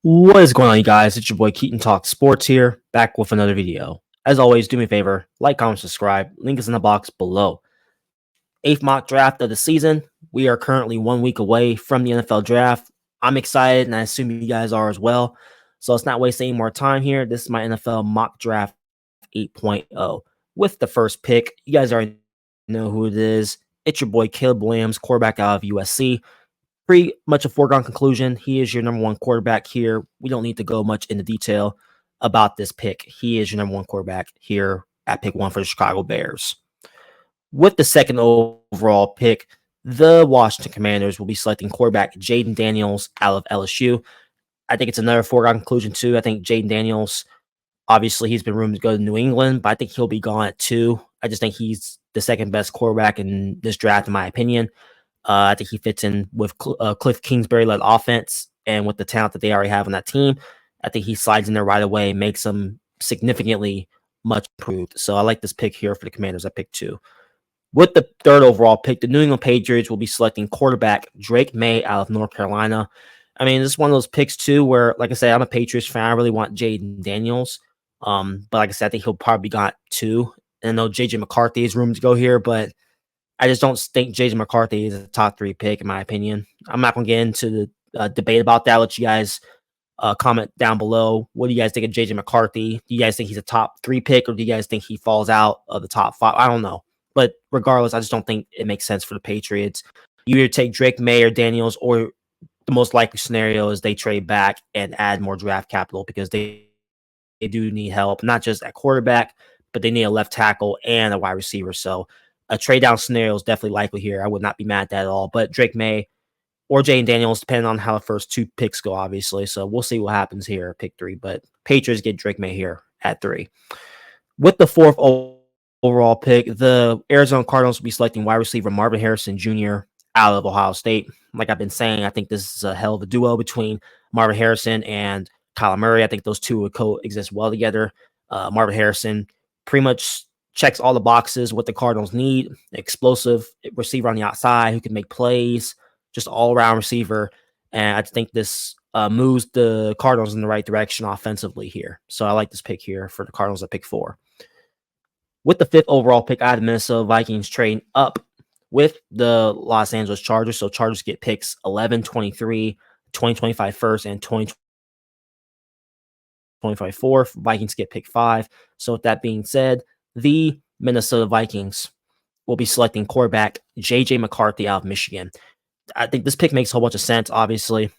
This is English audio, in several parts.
What is going on, you guys? It's your boy Keaton Talk Sports here, back with another video. As always, do me a favor, like, comment, subscribe. Link is in the box below. Eighth mock draft of the season. We are currently 1 week away from the NFL draft. I'm excited, and I assume you guys are as well. So let's not waste any more time here. This is my NFL mock draft 8.0. With the first pick, you guys already know who it is. It's your boy Caleb Williams, quarterback out of USC. Pretty much a foregone conclusion. He is your number one quarterback here. We don't need to go much into detail about this pick. He is your number one quarterback here at pick 1 for the Chicago Bears. With the second overall pick, the Washington Commanders will be selecting quarterback Jaden Daniels out of LSU. I think it's another foregone conclusion, too. I think Jaden Daniels, obviously, he's been rumored to go to New England, but I think he'll be gone at 2. I just think he's the second best quarterback in this draft, in my opinion. I think he fits in with Cliff Kingsbury-led offense, and with the talent that they already have on that team, I think he slides in there right away, makes them significantly much improved. So I like this pick here for the Commanders at pick 2. With the third overall pick, the New England Patriots will be selecting quarterback Drake May out of North Carolina. I mean, this is one of those picks, too, where, like I said, I'm a Patriots fan. I really want Jaden Daniels. But like I said, I think he'll probably be gone at 2. And I know J.J. McCarthy is room to go here, but I just don't think J.J. McCarthy is a top 3 pick, in my opinion. I'm not going to get into the debate about that. I'll let you guys comment down below. What do you guys think of J.J. McCarthy? Do you guys think he's a top 3 pick, or do you guys think he falls out of the top 5? I don't know. But regardless, I just don't think it makes sense for the Patriots. You either take Drake May or Daniels, or the most likely scenario is they trade back and add more draft capital because they do need help, not just at quarterback, but they need a left tackle and a wide receiver. So a trade down scenario is definitely likely here. I would not be mad at that at all. But Drake May or Jaden Daniels, depending on how the first 2 picks go, obviously. So we'll see what happens here at pick 3. But Patriots get Drake May here at 3. With the fourth overall pick, the Arizona Cardinals will be selecting wide receiver Marvin Harrison Jr. out of Ohio State. Like I've been saying, I think this is a hell of a duo between Marvin Harrison and Kyler Murray. I think those two would coexist well together. Marvin Harrison pretty much checks all the boxes what the Cardinals need. Explosive receiver on the outside who can make plays, just all-around receiver. And I think this moves the Cardinals in the right direction offensively here. So I like this pick here for the Cardinals at pick 4. With the 5th overall pick, I had the Minnesota Vikings trading up with the Los Angeles Chargers. So Chargers get picks 11, 23, 2025 first, and 2025 fourth. Vikings get pick 5. So with that being said, the Minnesota Vikings will be selecting quarterback J.J. McCarthy out of Michigan. I think this pick makes a whole bunch of sense, obviously.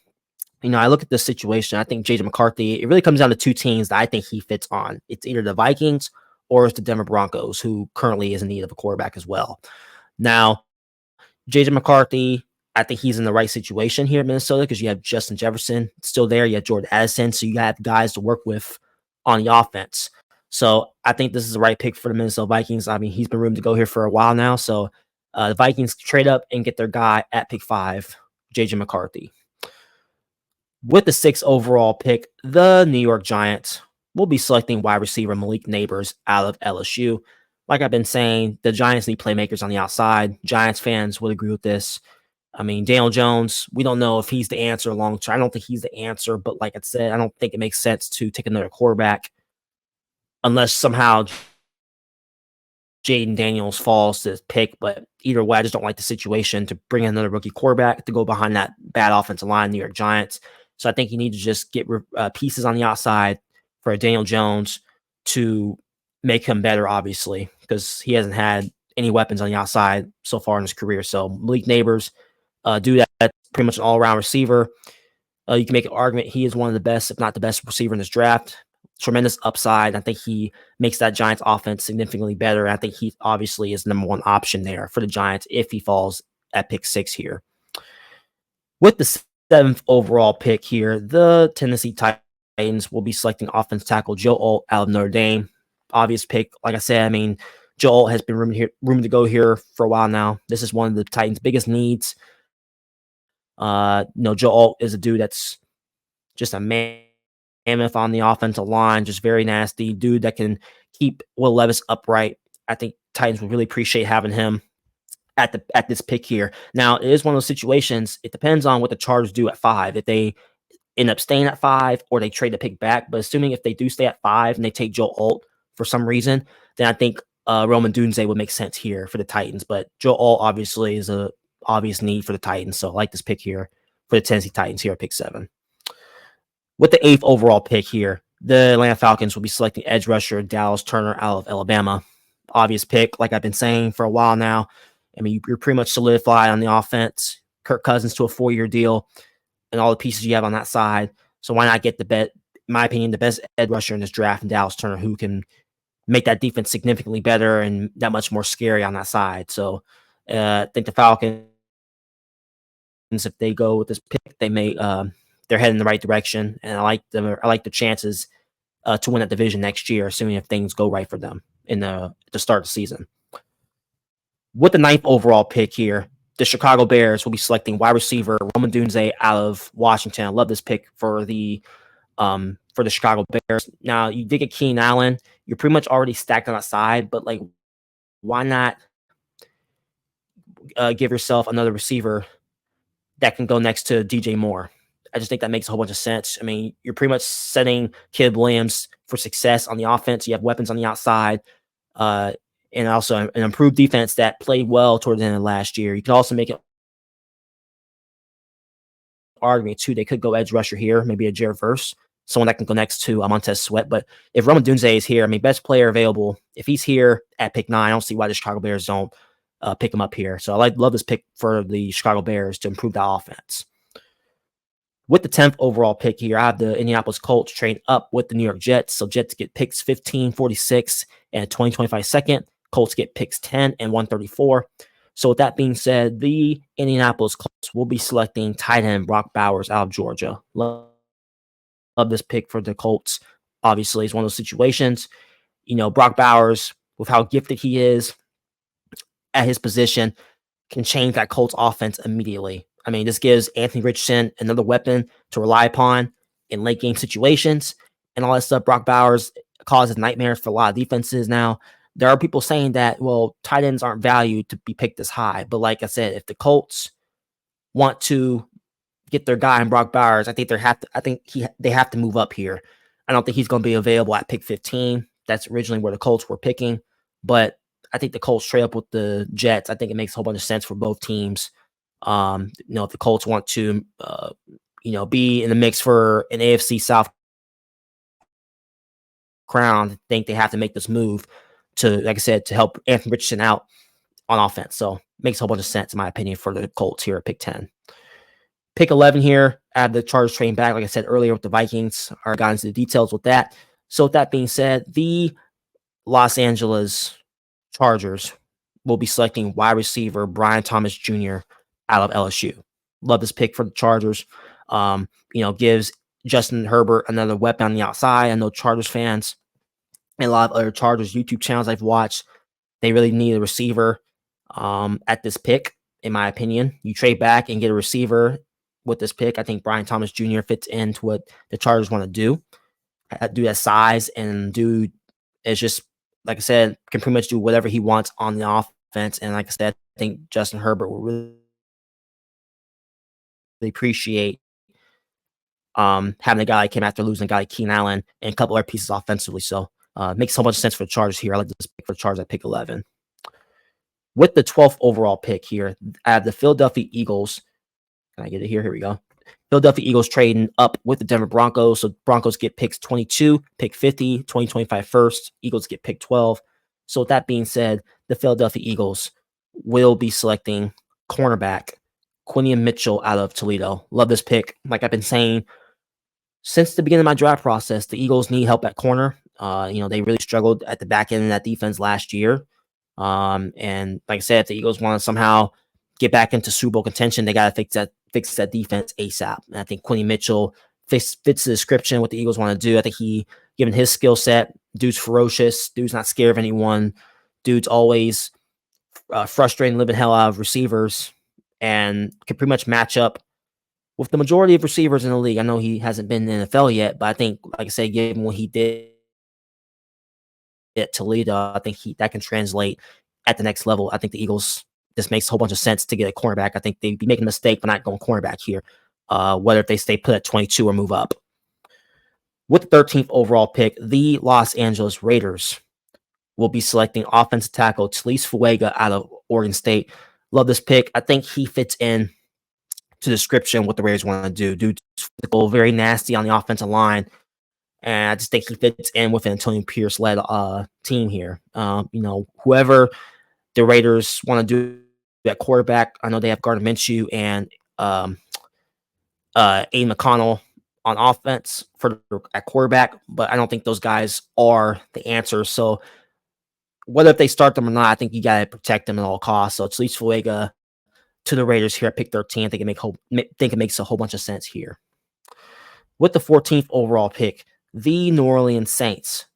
You know, I look at this situation. I think J.J. McCarthy, it really comes down to 2 teams that I think he fits on. It's either the Vikings or it's the Denver Broncos, who currently is in need of a quarterback as well. Now, J.J. McCarthy, I think he's in the right situation here in Minnesota because you have Justin Jefferson still there. You have Jordan Addison, so you have guys to work with on the offense. So I think this is the right pick for the Minnesota Vikings. I mean, he's been rumored to go here for a while now. So the Vikings trade up and get their guy at pick 5, J.J. McCarthy. With the 6th overall pick, the New York Giants will be selecting wide receiver Malik Neighbors out of LSU. Like I've been saying, the Giants need playmakers on the outside. Giants fans would agree with this. I mean, Daniel Jones, we don't know if he's the answer long term. I don't think he's the answer, but like I said, I don't think it makes sense to take another quarterback unless somehow Jaden Daniels falls to this pick. But either way, I just don't like the situation to bring in another rookie quarterback to go behind that bad offensive line, New York Giants. So I think you need to just get pieces on the outside for Daniel Jones to make him better, obviously, because he hasn't had any weapons on the outside so far in his career. So Malik Neighbors, do that. That's pretty much an all-around receiver. You can make an argument he is one of the best, if not the best receiver in this draft. Tremendous upside. I think he makes that Giants offense significantly better. I think he obviously is the number 1 option there for the Giants if he falls at pick 6 here. With the 7th overall pick here, the Tennessee Titans will be selecting offense tackle Joe Alt out of Notre Dame. Obvious pick. Like I said, I mean, Joe Alt has been rumored to go here for a while now. This is one of the Titans' biggest needs. Joe Alt is a dude that's just a mammoth on the offensive line, just very nasty dude that can keep Will Levis upright. I think Titans would really appreciate having him at this pick here. Now, it is one of those situations. It depends on what the Chargers do at 5. If they end up staying at 5 or they trade the pick back. But assuming if they do stay at 5 and they take Joe Alt for some reason, then I think Roman Dunze would make sense here for the Titans. But Joe Alt obviously is a obvious need for the Titans. So I like this pick here for the Tennessee Titans here at pick 7. With the 8th overall pick here, the Atlanta Falcons will be selecting edge rusher Dallas Turner out of Alabama. Obvious pick, like I've been saying for a while now. I mean, you're pretty much solidified on the offense. Kirk Cousins to a 4-year deal and all the pieces you have on that side. So why not get in my opinion, the best edge rusher in this draft in Dallas Turner, who can make that defense significantly better and that much more scary on that side. So I think the Falcons, if they go with this pick, they may they're heading in the right direction, and I like the chances to win that division next year, assuming if things go right for them at the start of the season. With the 9th overall pick here, the Chicago Bears will be selecting wide receiver Roman Dunze out of Washington. I love this pick for the Chicago Bears. Now, you did get Keenan Allen. You're pretty much already stacked on that side, but like, why not give yourself another receiver that can go next to DJ Moore? I just think that makes a whole bunch of sense. I mean, you're pretty much setting Caleb Williams for success on the offense. You have weapons on the outside, and also an improved defense that played well towards the end of last year. You can also make an argument too. They could go edge rusher here, maybe a Jared Verse, someone that can go next to Montez Sweat. But if Roman Dunze is here, I mean, best player available, if he's here at pick 9, I don't see why the Chicago Bears don't pick him up here. So I love this pick for the Chicago Bears to improve that offense. With the 10th overall pick here, I have the Indianapolis Colts trade up with the New York Jets. So Jets get picks 15, 46, and 2025 second. Colts get picks 10 and 134. So with that being said, the Indianapolis Colts will be selecting tight end Brock Bowers out of Georgia. Love this pick for the Colts. Obviously, it's one of those situations. You know, Brock Bowers, with how gifted he is at his position, can change that Colts offense immediately. I mean, this gives Anthony Richardson another weapon to rely upon in late game situations and all that stuff. Brock Bowers causes nightmares for a lot of defenses now. There are people saying that, well, tight ends aren't valued to be picked this high. But like I said, if the Colts want to get their guy in Brock Bowers, I think they have to move up here. I don't think he's going to be available at pick 15. That's originally where the Colts were picking. But I think the Colts trade up with the Jets. I think it makes a whole bunch of sense for both teams. If the Colts want to, be in the mix for an AFC South crown, I think they have to make this move to, like I said, to help Anthony Richardson out on offense. So makes a whole bunch of sense, in my opinion, for the Colts here at pick 10. Pick 11 here, I have the Chargers trading back, like I said earlier, with the Vikings. I got into the details with that. So with that being said, the Los Angeles Chargers will be selecting wide receiver Brian Thomas Jr. out of LSU. Love this pick for the Chargers. Gives Justin Herbert another weapon on the outside. I know Chargers fans and a lot of other Chargers YouTube channels I've watched, they really need a receiver at this pick, in my opinion. You trade back and get a receiver with this pick. I think Brian Thomas Jr. fits into what the Chargers want to do. Do that size, and dude is just, like I said, can pretty much do whatever he wants on the offense. And like I said, I think Justin Herbert will really appreciate having a guy that came after losing a guy like Keenan Allen and a couple other pieces offensively. So makes so much sense for the Chargers here. I like this pick for the Chargers at pick 11. With the 12th overall pick here, I have the Philadelphia Eagles. Can I get it here? Here we go. Philadelphia Eagles trading up with the Denver Broncos. So Broncos get picks 22, pick 50, 2025 first. Eagles get pick 12. So with that being said, the Philadelphia Eagles will be selecting cornerback Quinion Mitchell out of Toledo. Love this pick. Like I've been saying since the beginning of my draft process, the Eagles need help at corner. They really struggled at the back end of that defense last year. And like I said, if the Eagles want to somehow get back into Super Bowl contention, they got to fix that defense ASAP. And I think Quinion Mitchell fits the description of what the Eagles want to do. I think given his skill set, dude's ferocious. Dude's not scared of anyone. Dude's always frustrating, living hell out of receivers, and can pretty much match up with the majority of receivers in the league. I know he hasn't been in the NFL yet, but I think, like I said, given what he did at Toledo, I think that can translate at the next level. I think the Eagles, this makes a whole bunch of sense to get a cornerback. I think they'd be making a mistake by not going cornerback here. whether if they stay put at 22 or move up. With the 13th overall pick, the Los Angeles Raiders will be selecting offensive tackle Talise Fuega out of Oregon State. Love this pick. I think he fits in to the description what the Raiders want to do. Dude's physical, very nasty on the offensive line, and I just think he fits in with an Antonio Pierce led team here. Whoever the Raiders want to do at quarterback, I know they have Gardner Minshew and Aiden McConnell on offense at quarterback, but I don't think those guys are the answer. So whether if they start them or not, I think you got to protect them at all costs. So it's Talise Fuega to the Raiders here at pick 13. I think it makes a whole bunch of sense here. With the 14th overall pick, the New Orleans Saints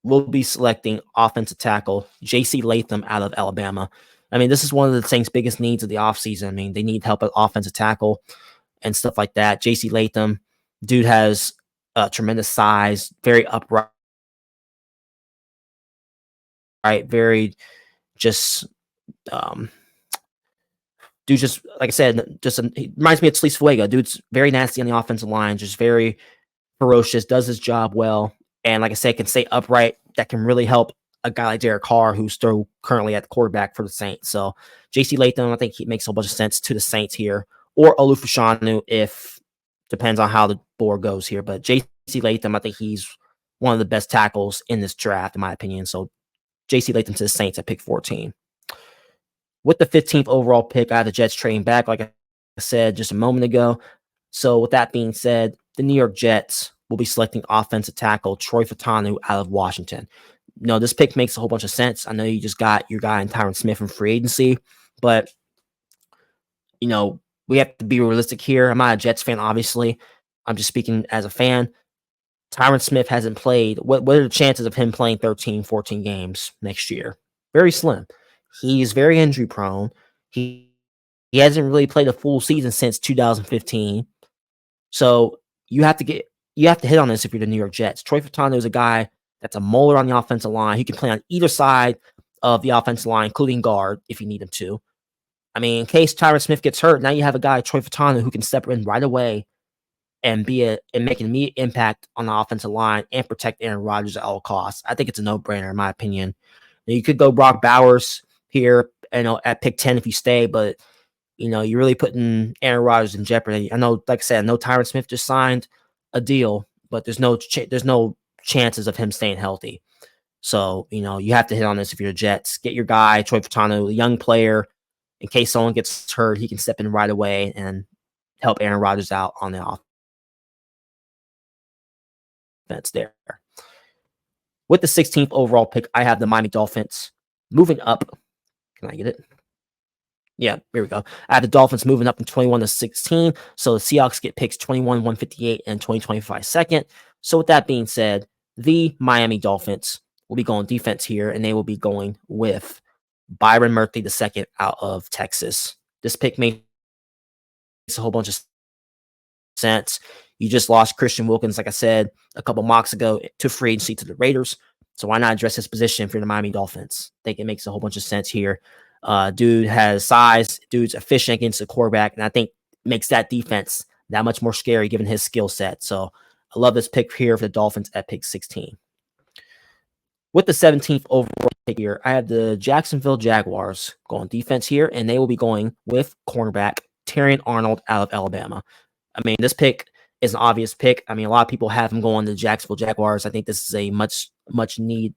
will be selecting offensive tackle J.C. Latham out of Alabama. I mean, this is one of the Saints' biggest needs of the offseason. I mean, they need help at offensive tackle and stuff like that. J.C. Latham, dude has tremendous size, very upright, very just dude, just like I said, he reminds me of Talise Fuega. Dude's very nasty on the offensive line, just very ferocious, does his job well, and like I said, can stay upright. That can really help a guy like Derek Carr, who's still currently at the quarterback for the Saints. So J.C. Latham, I think he makes a whole bunch of sense to the Saints here, or Olufashanu, if depends on how the board goes here. But J.C. Latham, I think he's one of the best tackles in this draft, in my opinion. So J.C. Latham to the Saints at pick 14. With the 15th overall pick, I had the Jets trading back, like I said just a moment ago. So with that being said, the New York Jets will be selecting offensive tackle Troy Fautanu out of Washington. This pick makes a whole bunch of sense. I know you just got your guy in Tyron Smith from free agency, but we have to be realistic here. I'm not a Jets fan, obviously. I'm just speaking as a fan. Tyron Smith hasn't played. What are the chances of him playing 13, 14 games next year? Very slim. He's very injury prone. He hasn't really played a full season since 2015. So you have to hit on this if you're the New York Jets. Troy Fautanu is a guy that's a mauler on the offensive line. He can play on either side of the offensive line, including guard if you need him to. I mean, in case Tyron Smith gets hurt, now you have a guy, Troy Fautanu, who can step in right away and make an immediate impact on the offensive line and protect Aaron Rodgers at all costs. I think it's a no-brainer, in my opinion. Now, you could go Brock Bowers here, at pick 10 if you stay, but you're really putting Aaron Rodgers in jeopardy. I know, like I said, I know Tyron Smith just signed a deal, but there's no chances of him staying healthy. So, you have to hit on this if you're the Jets. Get your guy, Troy Fautanu, a young player. In case someone gets hurt, he can step in right away and help Aaron Rodgers out on the offense there. With the 16th overall pick, I have the Miami Dolphins moving up. Can I get it? Yeah, here we go. I have the Dolphins moving up from 21 to 16. So the Seahawks get picks 21, 158, and 2025 second. So with that being said, the Miami Dolphins will be going defense here, and they will be going with Byron Murphy II out of Texas. This pick makes a whole bunch of sense. You just lost Christian Wilkins, like I said, a couple mocks ago to free agency to the Raiders. So why not address his position if you're the Miami Dolphins? I think it makes a whole bunch of sense here. Dude has size. Dude's efficient against the quarterback, and I think makes that defense that much more scary given his skill set. So I love this pick here for the Dolphins at pick 16. With the 17th overall pick here, I have the Jacksonville Jaguars going defense here, and they will be going with cornerback Terrion Arnold out of Alabama. I mean, this pick is an obvious pick. I mean, a lot of people have him going to the Jacksonville Jaguars. I think this is a much needed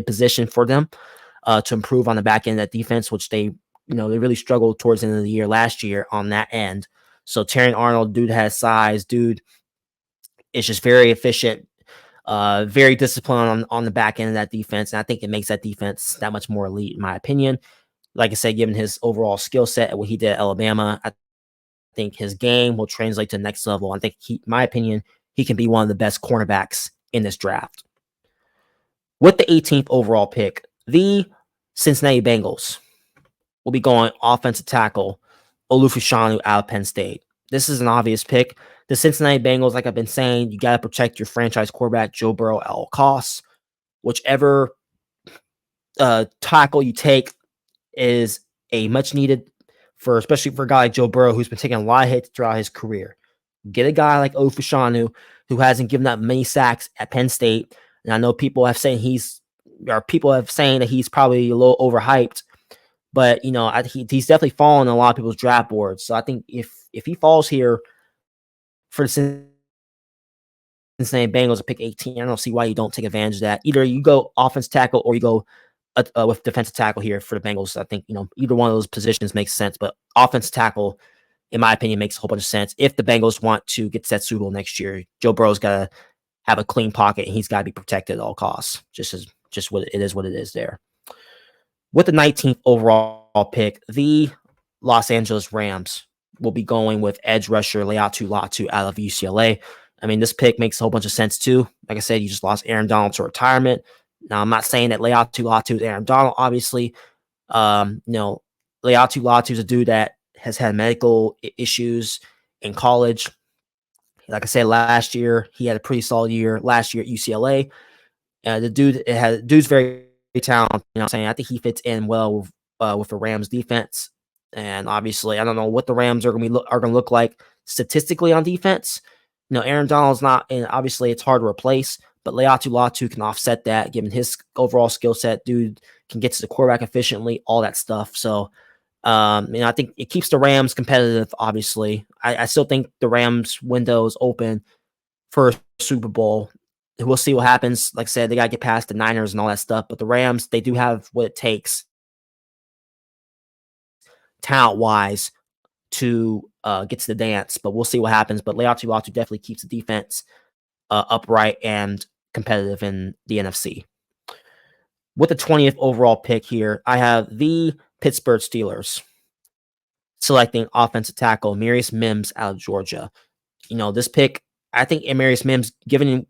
position for them to improve on the back end of that defense, which they really struggled towards the end of the year last year on that end. So Terrion Arnold, dude has size. Dude is just very efficient, very disciplined on the back end of that defense. And I think it makes that defense that much more elite, in my opinion. Like I said, given his overall skill set and what he did at Alabama, I think his game will translate to the next level. I think in my opinion, he can be one of the best cornerbacks in this draft. With the 18th overall pick, the Cincinnati Bengals will be going offensive tackle Olufashanu out of Penn State. This is an obvious pick. The Cincinnati Bengals, like I've been saying, you got to protect your franchise quarterback, Joe Burrow, at all costs. Whichever tackle you take is a much-needed especially for a guy like Joe Burrow, who's been taking a lot of hits throughout his career. Get a guy like Ofashanu, who hasn't given up many sacks at Penn State. And I know people have saying that he's probably a little overhyped, but he's definitely fallen on a lot of people's draft boards. So I think if he falls here for the Cincinnati Bengals to pick 18, I don't see why you don't take advantage of that. Either you go offensive tackle or you go with defensive tackle here for the Bengals. I think either one of those positions makes sense, but offensive tackle, in my opinion, makes a whole bunch of sense. If the Bengals want to get to that Super Bowl next year, Joe Burrow's got to have a clean pocket and he's got to be protected at all costs. Just what it is there. With the 19th overall pick, the Los Angeles Rams will be going with edge rusher Laiatu Latu out of UCLA. I mean, this pick makes a whole bunch of sense too. Like I said, you just lost Aaron Donald to retirement. Now, I'm not saying that Laiatu Latu is Aaron Donald, obviously. Laiatu Latu is a dude that has had medical issues in college. Like I said, last year, he had a pretty solid year last year at UCLA. The dude's very talented. I'm saying? I think he fits in well with the Rams defense. And obviously, I don't know what the Rams are going to look like statistically on defense. Aaron Donald's not, and obviously it's hard to replace, but Laiatu Latu can offset that given his overall skill set. Dude can get to the quarterback efficiently, all that stuff. So, I think it keeps the Rams competitive, obviously. I still think the Rams window is open for a Super Bowl. We'll see what happens. Like I said, they got to get past the Niners and all that stuff, but the Rams, they do have what it takes talent-wise to get to the dance, but we'll see what happens. But Laiatu Latu definitely keeps the defense upright and competitive in the NFC. With the 20th overall pick here, I have the Pittsburgh Steelers selecting offensive tackle Amarius Mims out of Georgia. This pick, I think Amarius Mims, given him,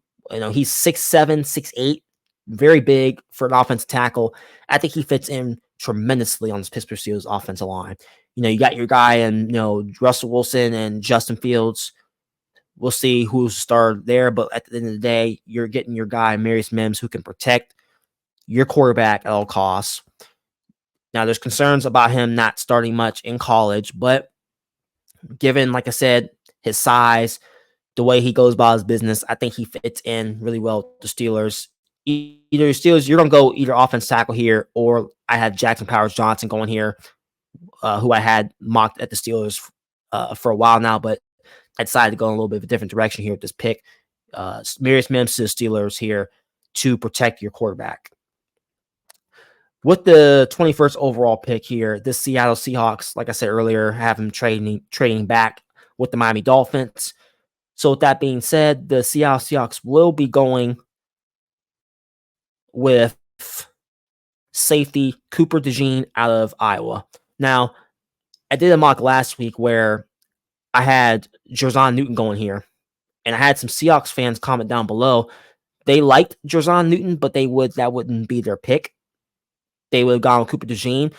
he's 6'7", 6'8", very big for an offensive tackle. I think he fits in tremendously on this Pittsburgh Steelers offensive line. You got your guy and Russell Wilson and Justin Fields. We'll see who's started there, but at the end of the day, you're getting your guy Amarius Mims who can protect your quarterback at all costs. Now, there's concerns about him not starting much in college, but given, like I said, his size, the way he goes about his business, I think he fits in really well with the Steelers. Either Steelers, you're going to go either offense tackle here, or I had Jackson Powers Johnson going here, who I had mocked at the Steelers for a while now, but I decided to go in a little bit of a different direction here with this pick. Amarius Mims to the Steelers here to protect your quarterback. With the 21st overall pick here, this Seattle Seahawks, like I said earlier, have him trading back with the Miami Dolphins. So with that being said, the Seattle Seahawks will be going with safety Cooper DeJean out of Iowa. Now, I did a mock last week where I had Jerzon Newton going here, and I had some Seahawks fans comment down below. They liked Jerzon Newton, but that wouldn't be their pick. They would have gone with Cooper DeJean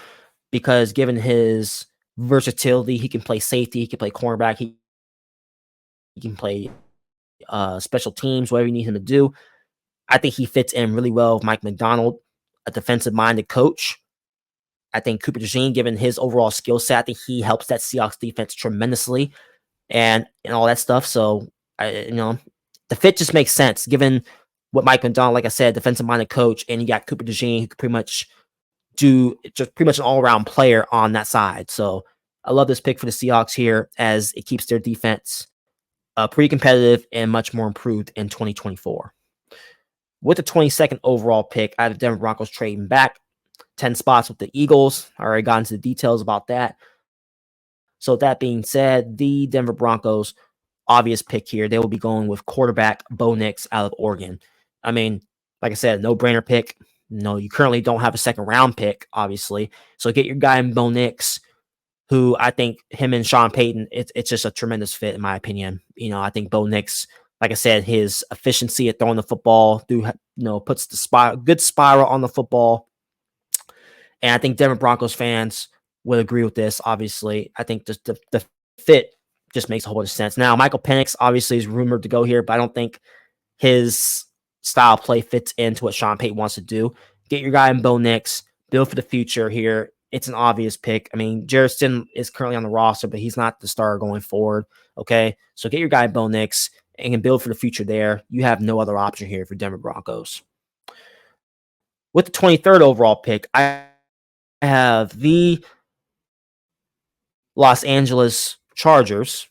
because given his versatility, he can play safety, he can play cornerback, he can play special teams, whatever you need him to do. I think he fits in really well with Mike McDonald, a defensive-minded coach. I think Cooper DeJean, given his overall skill set, I think he helps that Seahawks defense tremendously and all that stuff. So, the fit just makes sense given what Mike McDonald, like I said, defensive-minded coach, and you got Cooper DeJean who could pretty much an all-around player on that side. So I love this pick for the Seahawks here as it keeps their defense pretty competitive and much more improved in 2024. With the 22nd overall pick, I have the Denver Broncos trading back 10 spots with the Eagles. I already got into the details about that. So with that being said, the Denver Broncos, obvious pick here, they will be going with quarterback Bo Nix out of Oregon. I mean, like I said, no-brainer pick. No, you currently don't have a second-round pick, obviously. So get your guy in Bo Nix, who I think him and Sean Payton, it's just a tremendous fit, in my opinion. I think Bo Nix, like I said, his efficiency at throwing the football, puts the good spiral on the football. And I think Denver Broncos fans would agree with this, obviously. I think the fit just makes a whole bunch of sense. Now, Michael Penix obviously is rumored to go here, but I don't think his style of play fits into what Sean Payton wants to do. Get your guy in Bo Nix, build for the future here it's an obvious pick. I mean, Jarrison is currently on the roster, but he's not the star going forward. Okay, so get your guy Bo Nix and can build for the future there. You have no other option here for Denver Broncos. With the 23rd overall pick, I have the Los Angeles Chargers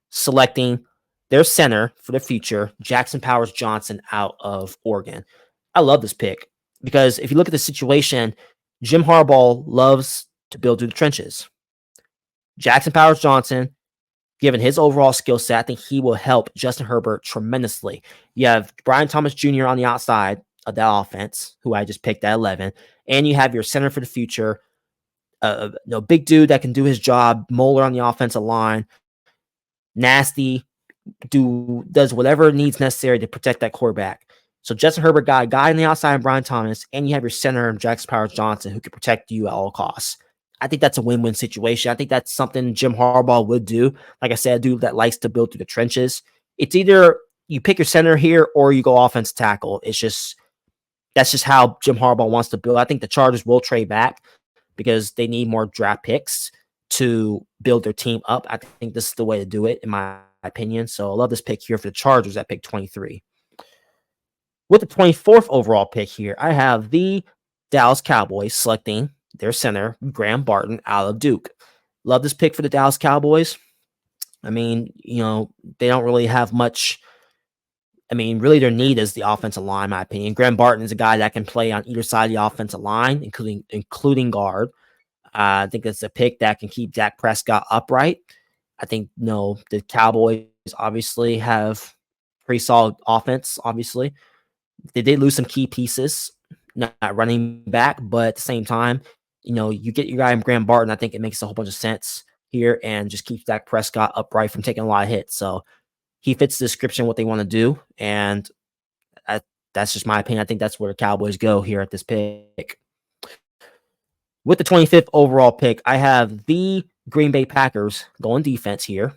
selecting their center for the future, Jackson Powers Johnson out of Oregon. I love this pick because if you look at the situation, Jim Harbaugh loves to build through the trenches. Jackson Powers Johnson, given his overall skill set, I think he will help Justin Herbert tremendously. You have Brian Thomas Jr. on the outside of that offense, who I just picked at 11, and you have your center for the future, big dude that can do his job, Moeller on the offensive line, nasty, does whatever needs necessary to protect that quarterback. So Justin Herbert got a guy on the outside of Brian Thomas, and you have your center, Jackson Powers Johnson, who can protect you at all costs. I think that's a win-win situation. I think that's something Jim Harbaugh would do. Like I said, a dude that likes to build through the trenches. It's either you pick your center here or you go offensive tackle. That's just how Jim Harbaugh wants to build. I think the Chargers will trade back because they need more draft picks to build their team up. I think this is the way to do it, in my opinion. So I love this pick here for the Chargers at pick 23. With the 24th overall pick here, I have the Dallas Cowboys selecting their center, Graham Barton, out of Duke. Love this pick for the Dallas Cowboys. I mean, they don't really have much. I mean, really their need is the offensive line, in my opinion. Graham Barton is a guy that can play on either side of the offensive line, including guard. I think it's a pick that can keep Dak Prescott upright. I think, the Cowboys obviously have pretty solid offense, obviously. They did lose some key pieces, not running back, but at the same time, you get your guy in Graham Barton. I think it makes a whole bunch of sense here and just keeps Dak Prescott upright from taking a lot of hits. So he fits the description of what they want to do, and that's just my opinion. I think that's where the Cowboys go here at this pick. With the 25th overall pick, I have the Green Bay Packers going defense here,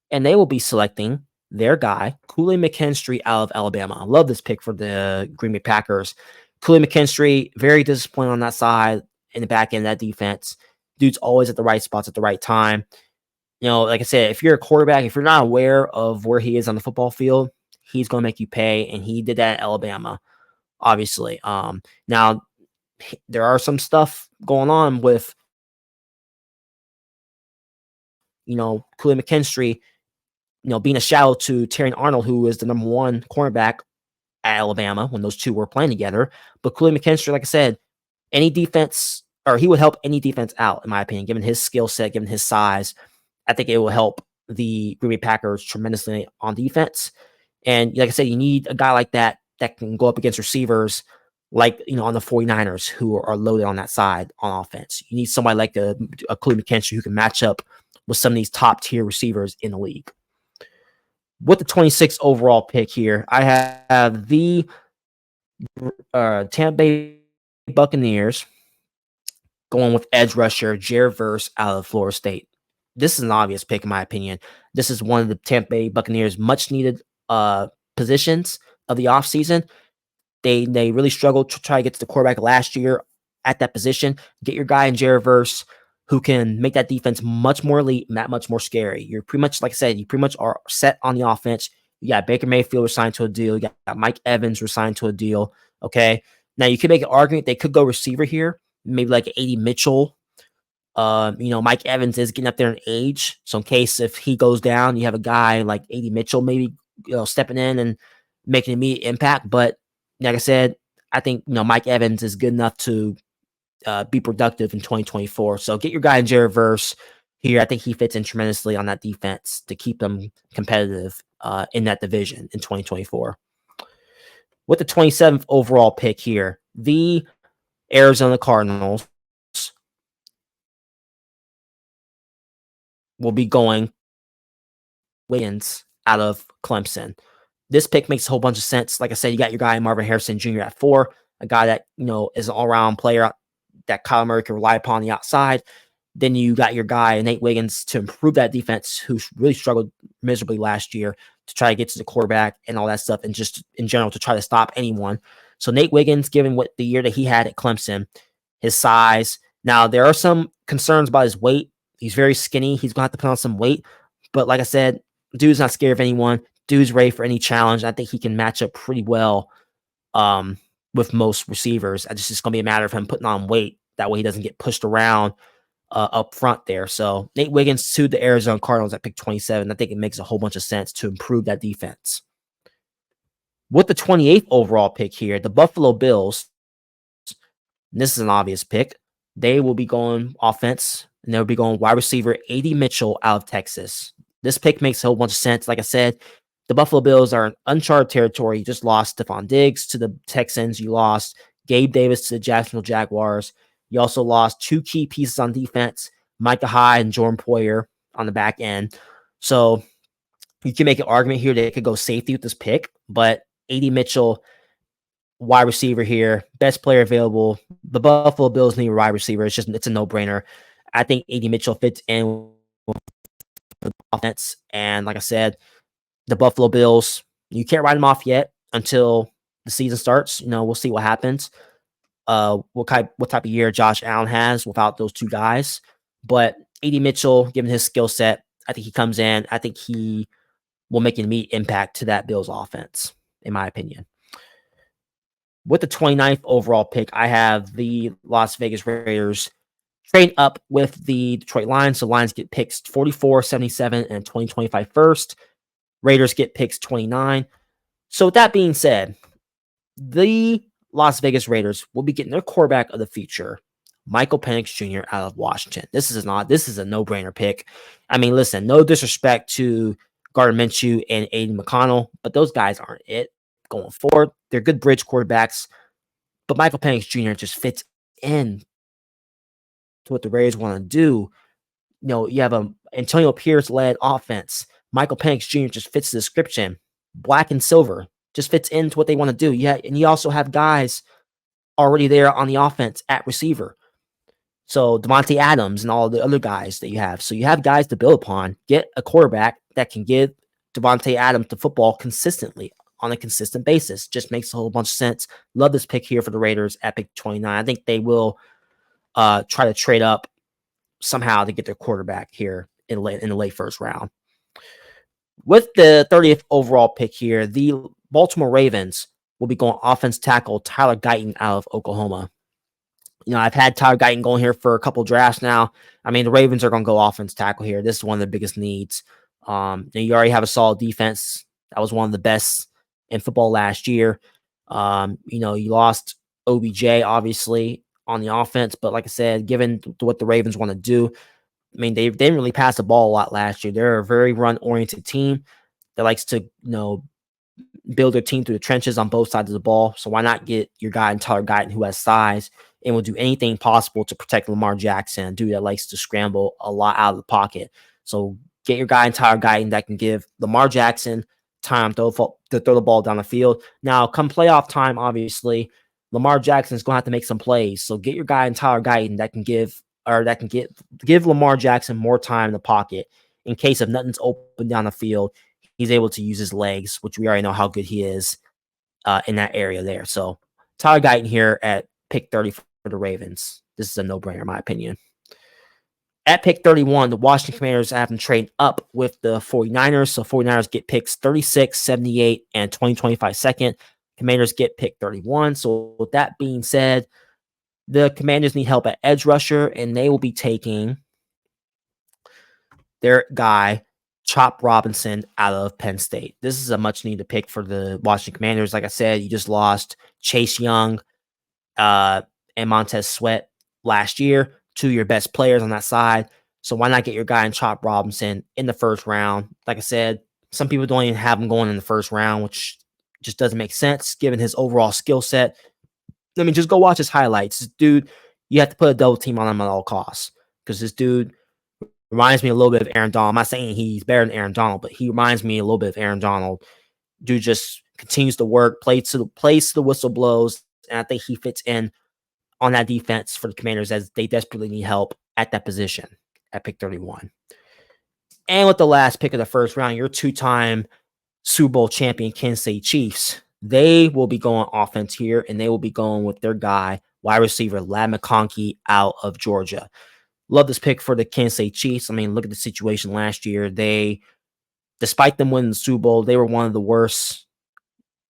and they will be selecting their guy, Kool-Aid McKinstry out of Alabama. I love this pick for the Green Bay Packers. Kool-Aid McKinstry, very disappointed on that side in the back end of that defense. Dude's always at the right spots at the right time. Like I said, if you're a quarterback, if you're not aware of where he is on the football field, he's going to make you pay, and he did that at Alabama, obviously. Now, there are some stuff going on with, Kool-Aid McKinstry, being a shadow to Terry Arnold, who is the number one cornerback at Alabama when those two were playing together. But Kool-Aid McKinstry, like I said, any defense, or he would help any defense out, in my opinion, given his skill set, given his size. I think it will help the Green Bay Packers tremendously on defense. And like I said, you need a guy like that can go up against receivers like, on the 49ers who are loaded on that side on offense. You need somebody like a Kool-Aid McKinstry who can match up with some of these top tier receivers in the league. With the 26th overall pick here, I have the Tampa Bay Buccaneers going with edge rusher Jared Verse out of Florida State. This is an obvious pick, in my opinion. This is one of the Tampa Bay Buccaneers' much needed positions of the offseason. They really struggled to try to get to the quarterback last year at that position. Get your guy in Jared Verse who can make that defense much more elite and that much more scary. You're pretty much, like I said, you pretty much are set on the offense. You got Baker Mayfield signed to a deal. You got Mike Evans signed to a deal. Okay. Now you could make an argument they could go receiver here, maybe like A.D. Mitchell. Mike Evans is getting up there in age. So in case if he goes down, you have a guy like A.D. Mitchell maybe stepping in and making an immediate impact. But like I said, I think Mike Evans is good enough to be productive in 2024. So get your guy in Jared Verse here. I think he fits in tremendously on that defense to keep them competitive in that division in 2024. With the 27th overall pick here, the Arizona Cardinals will be going Wiggins out of Clemson. This pick makes a whole bunch of sense. Like I said, you got your guy Marvin Harrison Jr. at 4, a guy that is an all-around player that Kyler Murray can rely upon on the outside. Then you got your guy Nate Wiggins to improve that defense, who really struggled miserably last year to try to get to the quarterback and all that stuff, and just in general to try to stop anyone. So Nate Wiggins, given what the year that he had at Clemson, his size, Now, there are some concerns about his weight. He's very skinny. He's going to have to put on some weight. But like I said, dude's not scared of anyone. Dude's ready for any challenge. I think he can match up pretty well um, with most receivers. It's just going to be a matter of him putting on weight. That way he doesn't get pushed around up front there. So Nate Wiggins to the Arizona Cardinals at pick 27. I think it makes a whole bunch of sense to improve that defense. With the 28th overall pick here, the Buffalo Bills, this is an obvious pick. They will be going offense, and they'll be going wide receiver A.D. Mitchell out of Texas. This pick makes a whole bunch of sense. Like I said, the Buffalo Bills are in uncharted territory. You just lost Stephon Diggs to the Texans. You lost Gabe Davis to the Jacksonville Jaguars. You also lost two key pieces on defense, Micah Hyde and Jordan Poyer on the back end. So you can make an argument here that it could go safety with this pick, but A.D. Mitchell, wide receiver here, best player available. The Buffalo Bills need a wide receiver. It's a no-brainer. I think A.D. Mitchell fits in with the offense. And like I said, the Buffalo Bills, you can't write them off yet until the season starts. We'll see what happens. What type of year Josh Allen has without those two guys. But A.D. Mitchell, given his skill set, I think he comes in. I think he will make an immediate impact to that Bills offense, in my opinion. With the 29th overall pick, I have the Las Vegas Raiders trade up with the Detroit Lions. So Lions get picks 44, 77, and 2025 first. Raiders get picks 29. So with that being said, the Las Vegas Raiders will be getting their quarterback of the future, Michael Penix Jr. out of Washington. This is a no-brainer pick. I mean, listen, no disrespect to Gardner Minshew and Aiden McConnell, but those guys aren't it going forward. They're good bridge quarterbacks, but Michael Penix Jr. just fits in to what the Raiders want to do. You have a Antonio Pierce-led offense. Michael Penix Jr. just fits the description. Black and silver just fits into what they want to do. Yeah, and you also have guys already there on the offense at receiver. So Devontae Adams and all the other guys that you have. So you have guys to build upon. Get a quarterback that can give Devontae Adams the football consistently on a consistent basis. Just makes a whole bunch of sense. Love this pick here for the Raiders at pick 29. I think they will try to trade up somehow to get their quarterback here in the late first round. With the 30th overall pick here, the Baltimore Ravens will be going offense tackle Tyler Guyton out of Oklahoma. I've had Tyler Guyton going here for a couple drafts now. I mean, the Ravens are going to go offense tackle here. This is one of the biggest needs. You already have a solid defense. That was one of the best in football last year. You lost OBJ, obviously, on the offense. But like I said, given what the Ravens want to do, I mean, they didn't really pass the ball a lot last year. They're a very run-oriented team that likes to, build their team through the trenches on both sides of the ball. So why not get your guy in Tyler Guyton, who has size and will do anything possible to protect Lamar Jackson, a dude that likes to scramble a lot out of the pocket. So get your guy in Tyler Guyton that can give Lamar Jackson time to throw the ball down the field. Now, come playoff time, obviously, Lamar Jackson is going to have to make some plays. So get your guy in Tyler Guyton that can give Lamar Jackson more time in the pocket in case if nothing's open down the field. He's able to use his legs, which we already know how good he is in that area there. So Tyler Guyton here at pick 30 for the Ravens. This is a no-brainer, in my opinion. At pick 31, the Washington Commanders have them trade up with the 49ers. So 49ers get picks 36, 78, and 2025 second. Commanders get pick 31. So with that being said, the Commanders need help at edge rusher, and they will be taking their guy, Chop Robinson, out of Penn State. This is a much-needed pick for the Washington Commanders. Like I said, you just lost Chase Young and Montez Sweat last year, two of your best players on that side. So why not get your guy in Chop Robinson in the first round? Like I said, some people don't even have him going in the first round, which just doesn't make sense given his overall skill set. I mean, just go watch his highlights. This dude, you have to put a double team on him at all costs because this dude reminds me a little bit of Aaron Donald. I'm not saying he's better than Aaron Donald, but he reminds me a little bit of Aaron Donald. Dude just continues to work, plays to the whistle blows, and I think he fits in on that defense for the Commanders as they desperately need help at that position at pick 31. And with the last pick of the first round, your two-time Super Bowl champion Kansas City Chiefs, they will be going offense here, and they will be going with their guy, wide receiver Lad McConkey out of Georgia. Love this pick for the Kansas City Chiefs. I mean, look at the situation last year. Despite them winning the Super Bowl, they were one of the worst,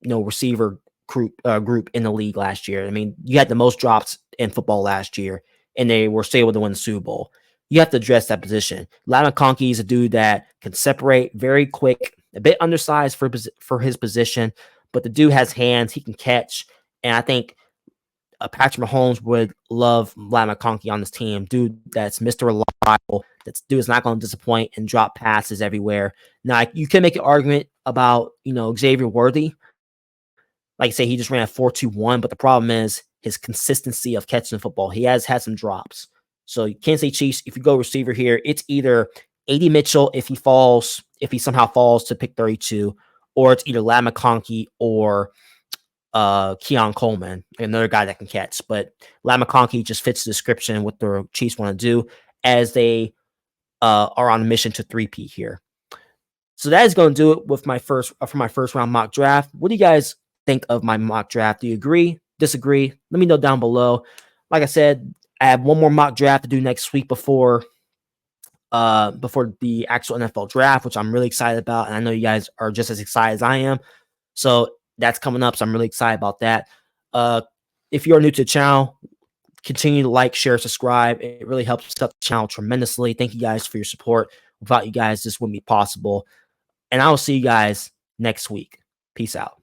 receiver group in the league last year. I mean, you had the most drops in football last year, and they were still able to win the Super Bowl. You have to address that position. Lad McConkey is a dude that can separate very quick, a bit undersized for his position, but the dude has hands. He can catch, and I think Patrick Mahomes would love Lad McConkey on this team. Dude, that's Mr. Reliable. That dude is not going to disappoint and drop passes everywhere. Now, you can make an argument about, Xavier Worthy. Like I say, he just ran a 4.21, but the problem is his consistency of catching the football. He has had some drops. So Kansas City Chiefs, if you go receiver here, it's either A.D. Mitchell if he somehow falls to pick 32, or it's either Lad McConkey or Keon Coleman, another guy that can catch. But Lad McConkey just fits the description what the Chiefs want to do as they are on a mission to 3P here. So that is going to do it with for my first round mock draft. What do you guys think of my mock draft? Do you agree? Disagree? Let me know down below. Like I said, I have one more mock draft to do next week before the actual NFL draft, which I'm really excited about, and I know you guys are just as excited as I am. So that's coming up, so I'm really excited about that. If you're new to the channel, continue to like, share, subscribe. It really helps out the channel tremendously. Thank you guys for your support. Without you guys, this wouldn't be possible. And I will see you guys next week. Peace out.